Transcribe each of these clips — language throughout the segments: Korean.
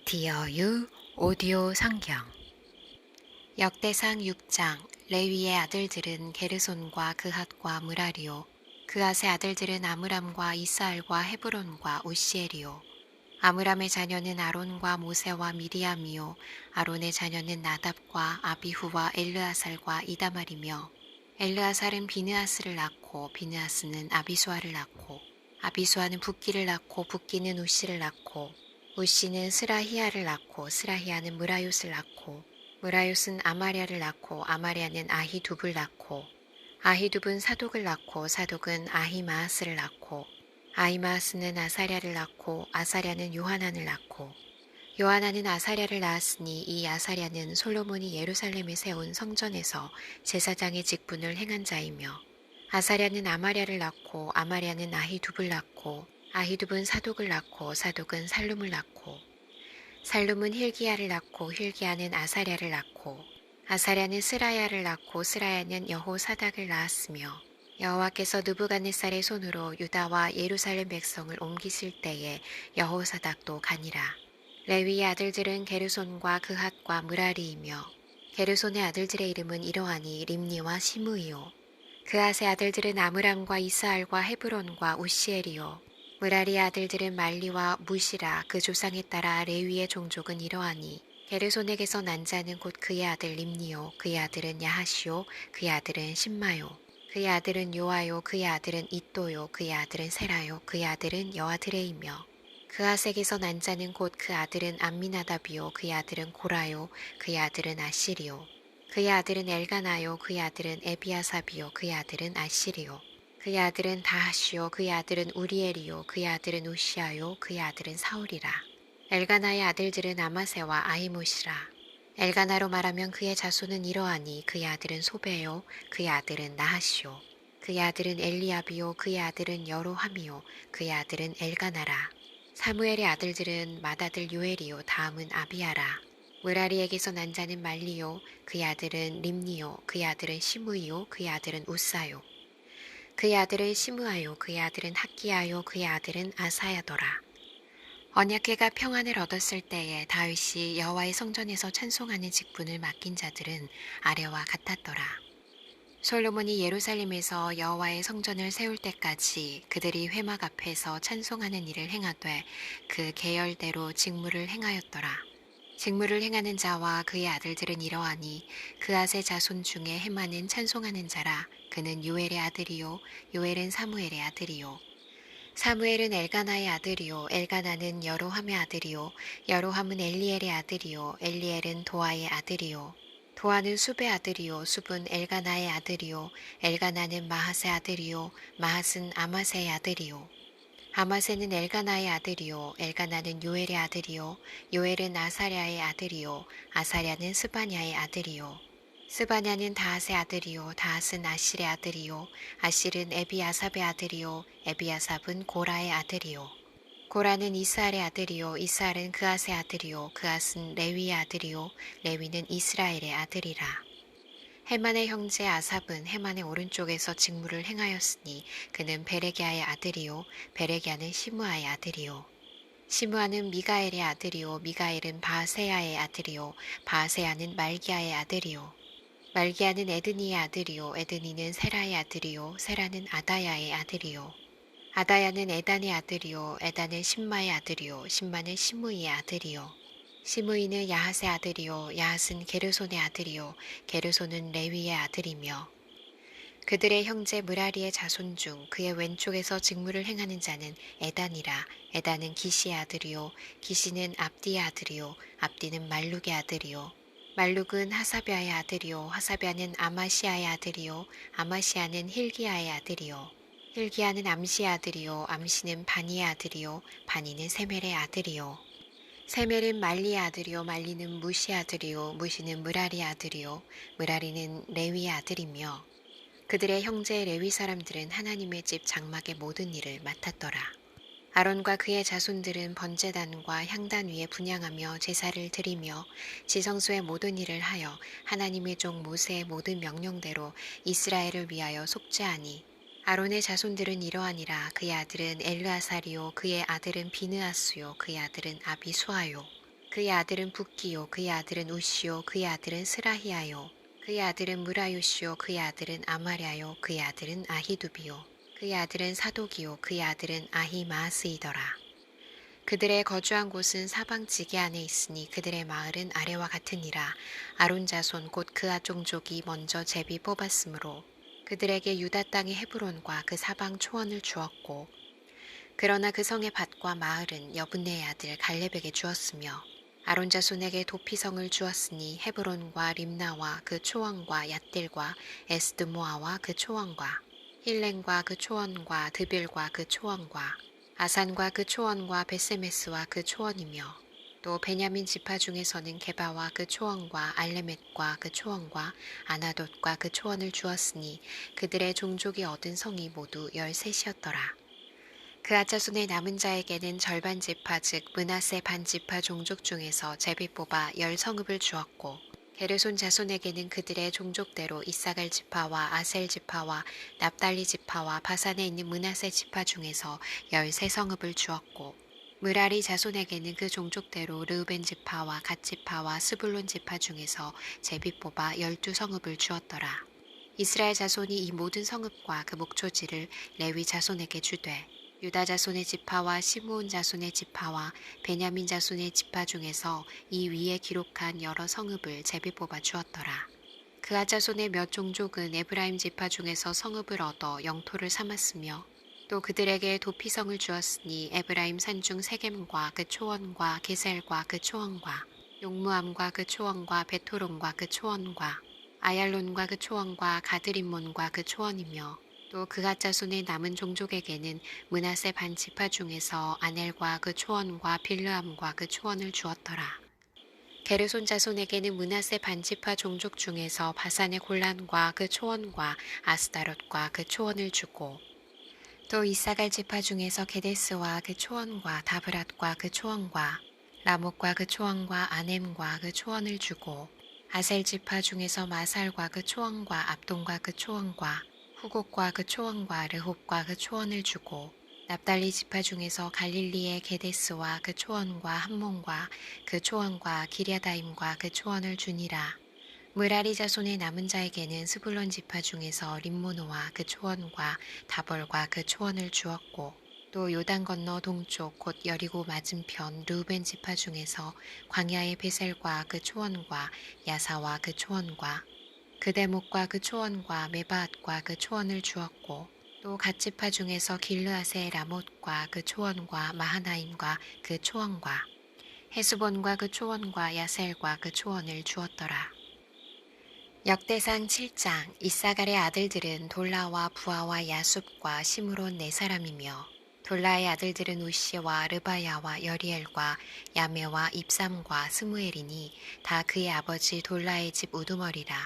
디어유 오디오 성경 역대상 6장 레위의 아들들은 게르손과 그핫과 무라리요 그핫의 아들들은 아므람과 이스알과 헤브론과 우시엘이요 아므람의 자녀는 아론과 모세와 미리암이요 아론의 자녀는 나답과 아비후와 엘르아살과 이다말이며 엘르아살은 비느하스를 낳고 비느하스는 아비수아를 낳고 아비수아는 붓기를 낳고 붓기는 우시를 낳고 우시는 스라히야를 낳고 스라히야는 무라요스를 낳고 무라요스는 아마랴를 낳고 아마랴는 아히둡을 낳고 아히둡은 사독을 낳고 사독은 아히마아스를 낳고 아히마아스는 아사랴를 낳고 아사랴는 요하난을 낳고 요하난은 아사랴를 낳았으니 이 아사랴는 솔로몬이 예루살렘에 세운 성전에서 제사장의 직분을 행한 자이며 아사랴는 아마랴를 낳고 아마랴는 아히둡을 낳고 아히둡은 사독을 낳고 사독은 살룸을 낳고 살룸은 힐기야를 낳고 힐기야는 아사랴를 낳고 아사랴는 스라야를 낳고 스라야는 여호사닥을 낳았으며 여호와께서 느부갓네살의 손으로 유다와 예루살렘 백성을 옮기실 때에 여호사닥도 가니라. 레위의 아들들은 게르손과 그핫과 무라리이며 게르손의 아들들의 이름은 이러하니 림니와 시므이요 그핫의 아들들은 아므람과 이스알과 헤브론과 우시엘이요 무라리의 아들들은 말리와 무시라. 그 조상에 따라 레위의 종족은 이러하니 게르손에게서 난 자는 곧 그의 아들 림니요 그의 아들은 야하시요 그의 아들은 신마요 그의 아들은 요아요 그의 아들은 잇도요 그의 아들은 세라요 그의 아들은 여아드레이며 그핫에게서 난 자는 곧 그 아들은 암미나답이요 그의 아들은 고라요 그의 아들은 아시리요 그의 아들은 엘가나요 그의 아들은 에비아삽이요 그의 아들은 아시리요 그의 아들은 다하시요 그의 아들은 우리엘이요 그의 아들은 우시아요 그의 아들은 사울이라. 엘가나의 아들들은 아마세와 아히모시라. 엘가나로 말하면 그의 자손은 이러하니 그의 아들은 소베요 그의 아들은 나하시요 그의 아들은 엘리압이요 그의 아들은 여로함이요 그의 아들은 엘가나라. 사무엘의 아들들은 맏아들 요엘이요 다음은 아비아라. 무라리에게서 난 자는 말리요 그의 아들은 림니요 그의 아들은 시므이요 그의 아들은 우사요 그의 아들은 시므아요 그의 아들은 학기야요 그의 아들은 아사야더라. 언약궤가 평안을 얻었을 때에 다윗이 여호와의 성전에서 찬송하는 직분을 맡긴 자들은 아래와 같았더라. 솔로몬이 예루살렘에서 여호와의 성전을 세울 때까지 그들이 회막 앞에서 찬송하는 일을 행하되 그 계열대로 직무를 행하였더라. 직무를 행하는 자와 그의 아들들은 이러하니 그앗의 자손 중에 헤마는 찬송하는 자라. 그는 요엘의 아들이요 요엘은 사무엘의 아들이요 사무엘은 엘가나의 아들이요 엘가나는 여로함의 아들이요 여로함은 엘리엘의 아들이요 엘리엘은 도아의 아들이요 도아는 숲의 아들이요 숲은 엘가나의 아들이요 엘가나는 마핫의 아들이요 마핫은 아마세의 아들이요 아마세는 엘가나의 아들이요 엘가나는 요엘의 아들이요 요엘은 아사랴의 아들이요 아사랴는 스바냐의 아들이요 스바냐는 다핫의 아들이요 다핫은 아실의 아들이요 아실은 에비아삽의 아들이요 에비아삽은 고라의 아들이요 고라는 이스알의 아들이요 이스알은 그앗의 아들이요 그앗은 레위의 아들이요 레위는 이스라엘의 아들이라. 헤만의 형제 아삽은 헤만의 오른쪽에서 직무를 행하였으니 그는 베레기야의 아들이요 베레기야는 시므아의 아들이요 시므아는 미가엘의 아들이요 미가엘은 바세야의 아들이요 바세야는 말기야의 아들이요 말기야는 에드니의 아들이요 에드니는 세라의 아들이요 세라는 아다야의 아들이요 아다야는 에단의 아들이요 에단은 신마의 아들이요 신마는 시므이의 아들이요 시므이는 야핫의 아들이요 야핫은 게르손의 아들이요 게르손은 레위의 아들이며 그들의 형제 무라리의 자손 중 그의 왼쪽에서 직무를 행하는 자는 에단이라. 에단은 기시의 아들이요 기시는 압디의 아들이요 압디는 말룩의 아들이요 말룩은 하사비아의 아들이요 하사비아는 아마시아의 아들이요 아마시아는 힐기야의 아들이요 힐기야는 암시의 아들이요 암시는 바니의 아들이요 바니는 세멜의 아들이요 세멜은 말리의 아들이요 말리는 무시의 아들이요 무시는 무라리의 아들이요 무라리는 레위의 아들이며 그들의 형제 레위 사람들은 하나님의 집 장막의 모든 일을 맡았더라. 아론과 그의 자손들은 번제단과 향단 위에 분향하며 제사를 드리며 지성소의 모든 일을 하여 하나님의 종 모세의 모든 명령대로 이스라엘을 위하여 속죄하니 아론의 자손들은 이러하니라. 그의 아들은 엘르아살이요 그의 아들은 비느하스요 그의 아들은 아비수아요 그의 아들은 붓기요 그의 아들은 우시요 그의 아들은 스라히아요 그의 아들은 무라요시요 그의 아들은 아마랴요 그의 아들은 아히두비요 그의 아들은 사독이요 그의 아들은 아히마아스이더라. 그들의 거주한 곳은 사방 지게 안에 있으니 그들의 마을은 아래와 같으니라. 아론 자손 곧 그아 종족이 먼저 제비 뽑았으므로 그들에게 유다 땅의 헤브론과 그 사방 초원을 주었고, 그러나 그 성의 밭과 마을은 여분네의 아들 갈렙에게 주었으며, 아론 자손에게 도피성을 주었으니 헤브론과 림나와 그 초원과 얏딜과 에스드모아와 그 초원과 힐렌과 그 초원과 드빌과 그 초원과 아산과 그 초원과 베세메스와 그 초원이며, 또 베냐민 지파 중에서는 게바와 그 초원과 알레멧과 그 초원과 아나돗과 그 초원을 주었으니 그들의 종족이 얻은 성이 모두 13이었더라. 그아 자손의 남은 자에게는 절반 지파 즉 므낫세 반 지파 종족 중에서 제비 뽑아 10성읍을 주었고, 게르손 자손에게는 그들의 종족대로 이사갈 지파와 아셀 지파와 납달리 지파와 바산에 있는 므낫세 지파 중에서 13성읍을 주었고, 무라리 자손에게는 그 종족대로 르우벤 지파와 갓 지파와 스불론 지파 중에서 제비 뽑아 12성읍을 주었더라. 이스라엘 자손이 이 모든 성읍과 그 목초지를 레위 자손에게 주되, 유다 자손의 지파와 시므온 자손의 지파와 베냐민 자손의 지파 중에서 이 위에 기록한 여러 성읍을 제비 뽑아 주었더라. 그아 자손의 몇 종족은 에브라임 지파 중에서 성읍을 얻어 영토를 삼았으며, 또 그들에게 도피성을 주었으니 에브라임 산중 세겜과 그 초원과 게셀과 그 초원과 용무암과 그 초원과 베토론과 그 초원과 아얄론과 그 초원과 가드림몬과 그 초원이며, 또 그가 자손의 남은 종족에게는 므낫세 반 지파 중에서 아넬과 그 초원과 빌르암과 그 초원을 주었더라. 게르손 자손에게는 므낫세 반 지파 종족 중에서 바산의 골란과 그 초원과 아스다롯과 그 초원을 주고, 또 이사갈 지파 중에서 게데스와 그 초원과 다브랏과 그 초원과 라못과 그 초원과 아넴과 그 초원을 주고, 아셀 지파 중에서 마살과 그 초원과 압돈과 그 초원과 후곡과 그 초원과 르홉과 그 초원을 주고, 납달리 지파 중에서 갈릴리의 게데스와 그 초원과 함몬과 그 초원과 기랴다임과 그 초원을 주니라. 무라리 자손의 남은 자에게는 스불론 지파 중에서 림모노와 그 초원과 다볼과 그 초원을 주었고, 또 요단 건너 동쪽 곧 여리고 맞은편 르우벤 지파 중에서 광야의 베셀과 그 초원과 야사와 그 초원과 그대목과 그 초원과 메바앗과 그 초원을 주었고, 또 갓지파 중에서 길르앗의 라못과 그 초원과 마하나임과 그 초원과 헤스본과 그 초원과 야셀과 그 초원을 주었더라. 역대상 7장. 이사갈의 아들들은 돌라와 부하와 야숲과 시므론 4사람이며, 돌라의 아들들은 우시와 르바야와 여리엘과 야메와 입삼과 스무엘이니 다 그의 아버지 돌라의 집 우두머리라.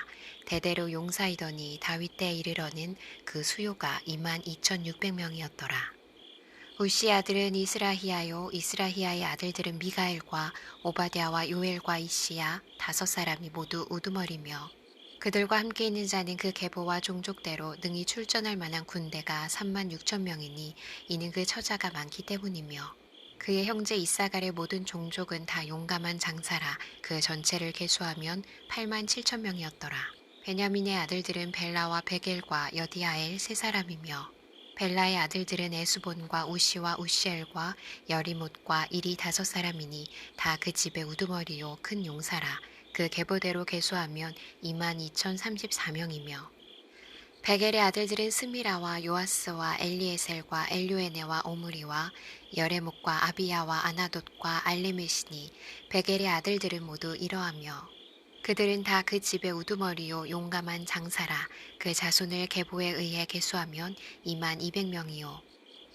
대대로 용사이더니 다윗 때에 이르러는 그 수요가 22,600명이었더라. 우시의 아들은 이스라히야요, 이스라히야의 아들들은 미가엘과 오바댜와 요엘과 이시야 5사람이 모두 우두머리며, 그들과 함께 있는 자는 그 계보와 종족대로 능히 출전할 만한 군대가 36,000명이니 이는 그 처자가 많기 때문이며, 그의 형제 이사갈의 모든 종족은 다 용감한 장사라. 그 전체를 계수하면 87,000명이었더라. 베냐민의 아들들은 벨라와 베겔과 여디아엘 3사람이며, 벨라의 아들들은 에수본과 우시와 우시엘과 여리못과 일이 5사람이니 다 그 집의 우두머리요 큰 용사라. 그 계보대로 계수하면 22,034명이며, 베겔의 아들들은 스미라와 요아스와 엘리에셀과 엘요에네와 오므리와 여레목과 아비야와 아나돗과 알레메시니 베겔의 아들들은 모두 이러하며, 그들은 다 그 집의 우두머리요 용감한 장사라. 그 자손을 계보에 의해 계수하면 22,000명이요.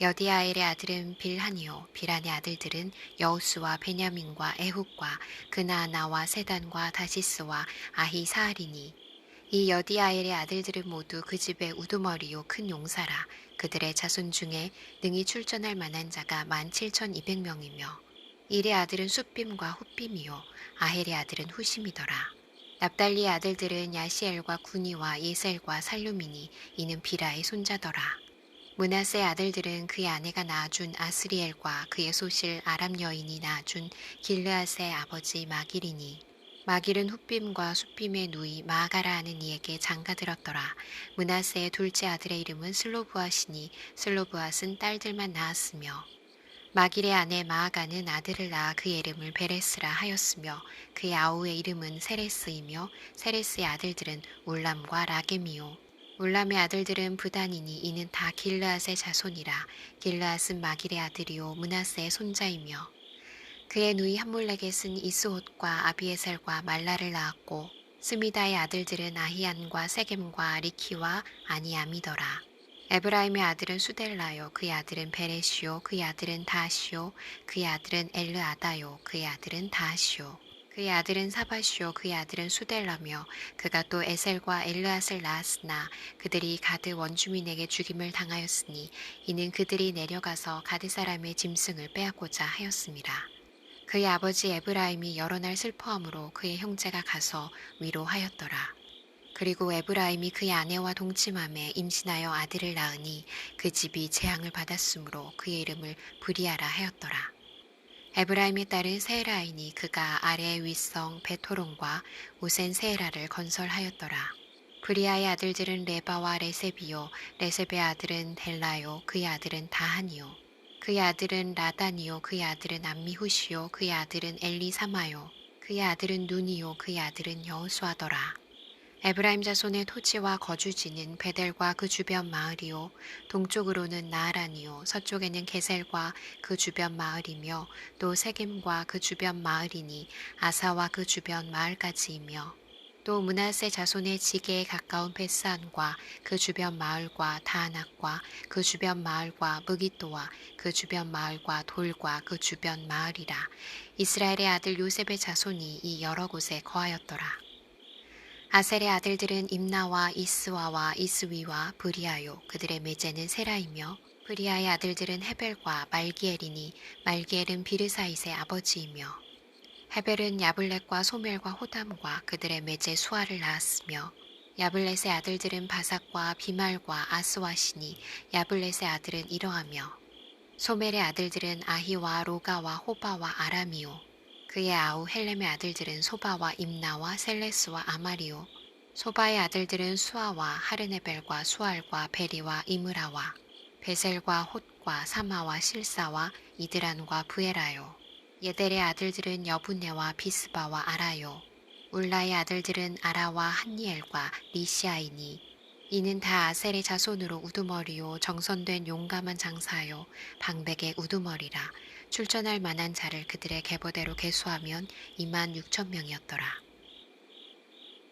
여디아엘의 아들은 빌한이요, 빌한의 아들들은 여우스와 베냐민과 에훗과 그나아나와 세단과 다시스와 아히사알이니 이 여디아엘의 아들들은 모두 그 집의 우두머리요 큰 용사라. 그들의 자손 중에 능히 출전할 만한 자가 17,200명이며, 일의 아들은 숫빔과 훗빔이요 아헬의 아들은 후심이더라. 납달리의 아들들은 야시엘과 구니와 예셀과 살루미니 이는 비라의 손자더라. 므낫세의 아들들은 그의 아내가 낳아준 아스리엘과 그의 소실 아람 여인이 낳아준 길르앗의 아버지 마길이니 마길은 훗빔과 숫빔의 누이 마아가라 하는 이에게 장가들었더라. 므낫세의 둘째 아들의 이름은 슬로브앗이니 슬로브앗은 딸들만 낳았으며 마길의 아내 마아가는 아들을 낳아 그의 이름을 베레스라 하였으며 그의 아우의 이름은 세레스이며 세레스의 아들들은 울람과 라겜이요 울람의 아들들은 부단이니 이는 다 길르앗의 자손이라. 길르앗은 마길의 아들이요 므낫세의 손자이며 그의 누이 함몰레겟은 이스옷과 아비에셀과 말라를 낳았고 스미다의 아들들은 아히안과 세겜과 리키와 아니암이더라. 에브라임의 아들은 수델라요 그의 아들은 베레시요 그의 아들은 다시요 그의 아들은 엘르아다요 그의 아들은 다시요 그의 아들은 사바시요 그의 아들은 수델라며 그가 또 에셀과 엘르앗을 낳았으나 그들이 가드 원주민에게 죽임을 당하였으니 이는 그들이 내려가서 가드 사람의 짐승을 빼앗고자 하였습니다. 그의 아버지 에브라임이 여러 날 슬퍼함으로 그의 형제가 가서 위로하였더라. 그리고 에브라임이 그의 아내와 동침함에 임신하여 아들을 낳으니 그 집이 재앙을 받았으므로 그의 이름을 브리아라 하였더라. 에브라임의 딸은 세라이니 그가 아래의 윗성 베토론과 우센 세라를 건설하였더라. 브리아의 아들들은 레바와 레세비요 레세베의 아들은 델라요 그의 아들은 다한이요 그의 아들은 라단이요 그의 아들은 암미후시요 그의 아들은 엘리사마요 그의 아들은 눈이요 그의 아들은 여호수아더라. 에브라임 자손의 토지와 거주지는 베델과 그 주변 마을이요 동쪽으로는 나아란이요 서쪽에는 게셀과 그 주변 마을이며 또 세겜과 그 주변 마을이니 아사와 그 주변 마을까지이며 또 므낫세 자손의 지게에 가까운 베스안과 그 주변 마을과 다아낙과 그 주변 마을과 무기또와 그 주변 마을과 돌과 그 주변 마을이라. 이스라엘의 아들 요셉의 자손이 이 여러 곳에 거하였더라. 아셀의 아들들은 임나와 이스와와 이스위와 브리아요 그들의 매제는 세라이며 브리아의 아들들은 헤벨과 말기엘이니 말기엘은 비르사잇의 아버지이며 헤벨은 야블렛과 소멜과 호담과 그들의 매제 수아를 낳았으며 야블렛의 아들들은 바삭과 비말과 아스와시니 야블렛의 아들은 이러하며 소멜의 아들들은 아히와 로가와 호바와 아람이요 그의 아우 헬렘의 아들들은 소바와 임나와 셀레스와 아마리오 소바의 아들들은 수아와 하르네벨과 수알과 베리와 이므라와 베셀과 홑과 사마와 실사와 이드란과 부에라요 예델의 아들들은 여분네와 비스바와 아라요 울라의 아들들은 아라와 한니엘과 리시아이니 이는 다 아셀의 자손으로 우두머리요 정선된 용감한 장사요 방백의 우두머리라. 출전할 만한 자를 그들의 계보대로 계수하면 26,000명이었더라.